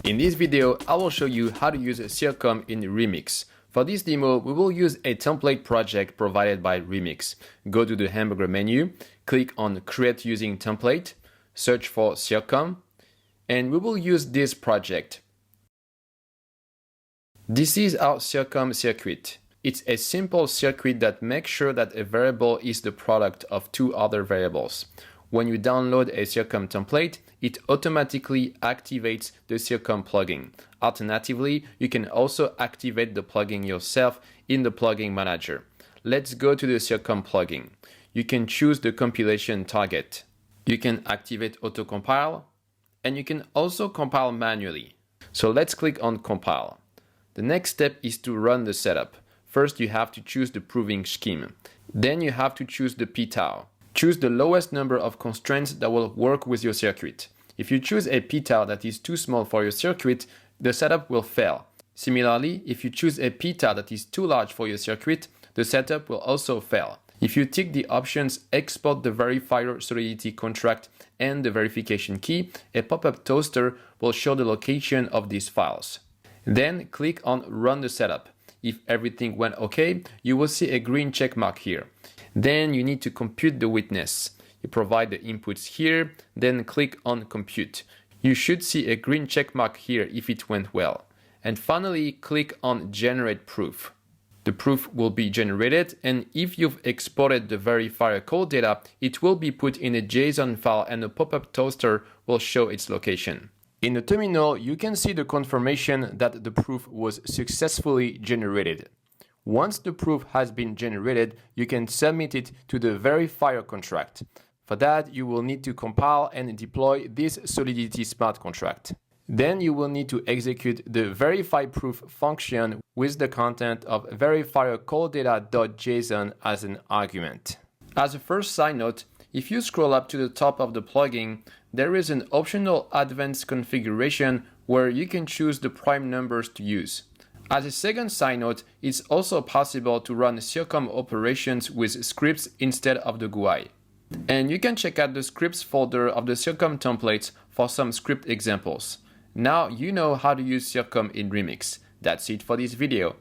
In this video, I will show you how to use Circom in Remix. For this demo, we will use a template project provided by Remix. Go to the hamburger menu, click on Create Using Template, search for Circom, and we will use this project. This is our Circom circuit. It's a simple circuit that makes sure that a variable is the product of two other variables. When you download a Circom template, it automatically activates the Circom plugin. Alternatively, you can also activate the plugin yourself in the plugin manager. Let's go to the Circom plugin. You can choose the compilation target. You can activate auto-compile, and you can also compile manually. So let's click on compile. The next step is to run the setup. First, you have to choose the proving scheme. Then you have to choose the p-tau. Choose the lowest number of constraints that will work with your circuit. If you choose a p-tau that is too small for your circuit, the setup will fail. Similarly, if you choose a p-tau that is too large for your circuit, the setup will also fail. If you tick the options Export the verifier solidity contract and the verification key, a pop-up toaster will show the location of these files. Then click on Run the setup. If everything went okay, you will see a green check mark here. Then you need to compute the witness. You provide the inputs here, then click on Compute. You should see a green check mark here if it went well. And finally, click on Generate Proof. The proof will be generated, and if you've exported the verifier call data, it will be put in a JSON file and a pop-up toaster will show its location. In the terminal, you can see the confirmation that the proof was successfully generated. Once the proof has been generated, you can submit it to the verifier contract. For that, you will need to compile and deploy this Solidity smart contract. Then you will need to execute the verify proof function with the content of verifier call data.json as an argument. As a first side note, if you scroll up to the top of the plugin, there is an optional advanced configuration where you can choose the prime numbers to use. As a second side note, it's also possible to run Circom operations with scripts instead of the GUI. And you can check out the scripts folder of the Circom templates for some script examples. Now you know how to use Circom in Remix. That's it for this video.